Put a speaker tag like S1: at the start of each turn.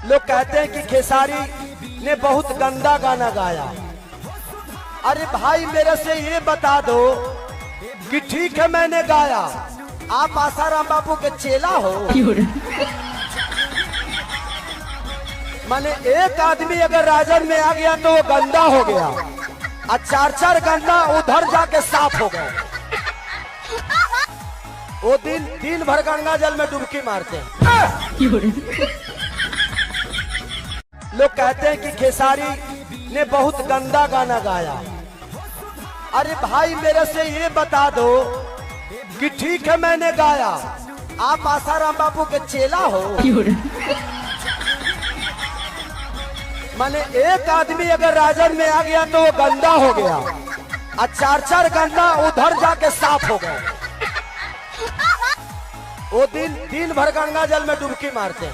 S1: लोग कहते हैं कि खेसारी ने बहुत गंदा गाना गाया। अरे भाई मेरे से ये बता दो कि ठीक है मैंने गाया, आप आसाराम बापू के चेला हो। माने एक आदमी अगर राजन में आ गया तो वो गंदा हो गया और चार चार गंदा उधर जाके साफ हो गए। वो दिन भर गंगा जल में डुबकी मारते हैं। लोग कहते हैं कि खेसारी ने बहुत गंदा गाना गाया। अरे भाई मेरे से ये बता दो कि ठीक है मैंने गाया, आप आसाराम बापू के चेला हो। माने एक आदमी अगर राजन में आ गया तो वो गंदा हो गया और चार चार गंदा उधर जाके साफ हो गए। वो दिन भर गंगा जल में डुबकी मारते हैं।